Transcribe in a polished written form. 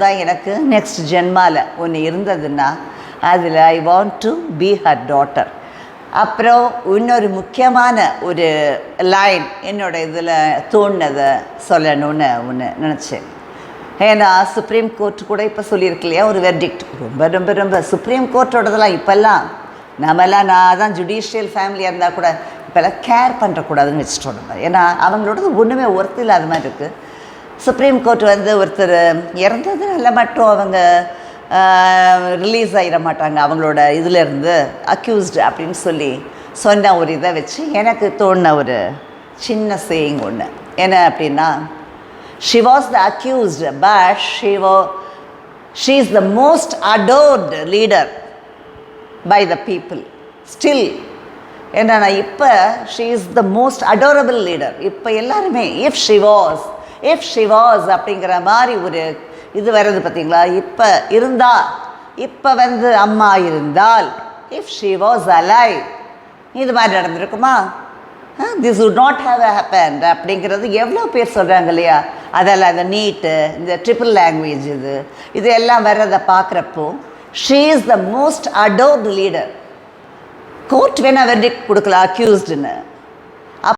தான் எனக்கு நெக்ஸ்ட் ஜென்மாவில் ஒன்று இருந்ததுன்னா அதில் I want to be her daughter. அப்புறம் இன்னொரு முக்கியமான ஒரு லைன் என்னோட இதில் தோணுனதை சொல்லணும்னு ஒன்று நினச்சேன். ஏன்னா சுப்ரீம் கோர்ட் கூட இப்போ சொல்லியிருக்கு இல்லையா, ஒரு வெர்டிக்ட் ரொம்ப ரொம்ப ரொம்ப சுப்ரீம் கோர்ட்டோடதெல்லாம் இப்போல்லாம் நம்மலாம் நான் தான் ஜுடிஷியல் ஃபேமிலியாக இருந்தால் கூட இப்போல்லாம் கேர் பண்ணுறக்கூடாதுன்னு வச்சுட்டோம் நம்ம. ஏன்னா அவங்களோடது ஒன்றுமே ஒர்த்து இல்லாத மாதிரி இருக்குது. சுப்ரீம் கோர்ட் வந்து ஒருத்தர் இறந்ததுனால மட்டும் அவங்க ரிலீஸ் ஆகிட மாட்டாங்க அவங்களோட இதிலேருந்து அக்யூஸ்டு அப்படின்னு சொல்லி சொன்ன ஒரு இதை வச்சு எனக்கு தோணின ஒரு சின்ன சேயிங் ஒன்று என்ன அப்படின்னா, she was the accused but she is the most adored leader by the people still. ஏன்னா இப்போ she is the most adorable leader. இப்போ எல்லாருமே if she was அப்படிங்கிற மாதிரி ஒரு இது வர்றது பார்த்தீங்களா. இப்போ இப்போ வந்து அம்மா இருந்தால் if she was alive இது மாதிரி நடந்திருக்குமா, this would not have happened அப்படிங்கிறது எவ்வளோ பேர் சொல்கிறாங்க இல்லையா. அதெல்லாம் இந்த நீட்டு இந்த ட்ரிபிள் லாங்குவேஜ் இது எல்லாம் வர்றதை பார்க்குறப்போ she is the most adored leader. Court வேணால் வெர்டிக்ட் கொடுக்கலாம் அக்யூஸ்டுன்னு,